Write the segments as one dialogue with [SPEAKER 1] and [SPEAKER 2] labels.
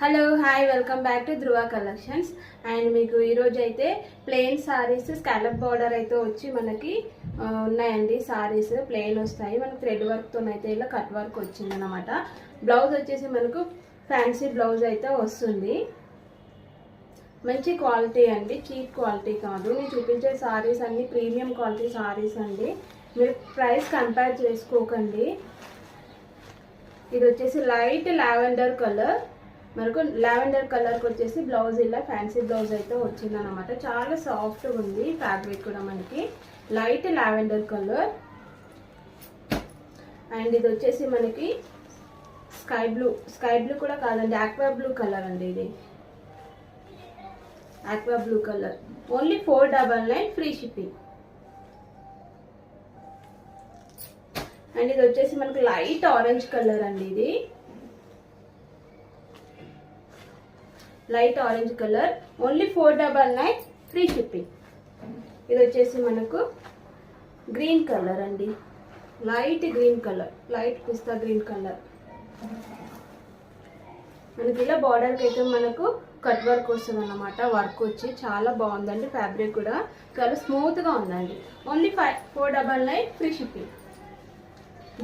[SPEAKER 1] Hello hi welcome back to Dhruva collections. And మీకు ఈరోజు అయితే ప్లెయిన్ సారీస్ స్కాలప్ బార్డర్ అయితే వచ్చి మనకి ఉన్నాయండి. సారీస్ ప్లెయిన్ వస్తాయి, మనకు థ్రెడ్ వర్క్తో అయితే ఇలా కట్ వర్క్ వచ్చింది అనమాట. బ్లౌజ్ వచ్చేసి మనకు ఫ్యాన్సీ బ్లౌజ్ అయితే వస్తుంది. మంచి క్వాలిటీ అండి, చీప్ క్వాలిటీ కాదు. నేను చూపించే సారీస్ అన్ని ప్రీమియం క్వాలిటీ సారీస్ అండి. మీరు ప్రైస్ కంపేర్ చేసుకోకండి. ఇది వచ్చేసి లైట్ లావెండర్ కలర్, మనకు లావెండర్ కలర్కి వచ్చేసి బ్లౌజ్ ఇలా ఫ్యాన్సీ బ్లౌజ్ అయితే వచ్చింది అనమాట. చాలా సాఫ్ట్గా ఉంది ఫ్యాబ్రిక్ కూడా, మనకి లైట్ లావెండర్ కలర్. అండ్ ఇది వచ్చేసి మనకి స్కై బ్లూ కూడా కాదండి, ఆక్వా బ్లూ కలర్ అండి. ఇది aqua blue colour, only 499 free shipping. And ఇది వచ్చేసి మనకి లైట్ ఆరెంజ్ కలర్ అండి. ఇది light orange colour, only 499 free shipping. ఇది వచ్చేసి మనకు గ్రీన్ కలర్ అండి, లైట్ గ్రీన్ కలర్, లైట్ పిస్తా గ్రీన్ కలర్. మనకి ఇలా బార్డర్కి అయితే మనకు కట్ వర్క్ వస్తుంది అన్నమాట. వర్క్ వచ్చి చాలా బాగుందండి, ఫ్యాబ్రిక్ కూడా చాలా స్మూత్గా ఉందండి. Only 499 free shipping.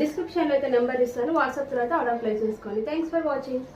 [SPEAKER 1] డిస్క్రిప్షన్లో అయితే నెంబర్ ఇస్తాను, వాట్సాప్ తర్వాత ఆర్డర్ ప్లేస్ చేసుకోండి. Thanks for watching.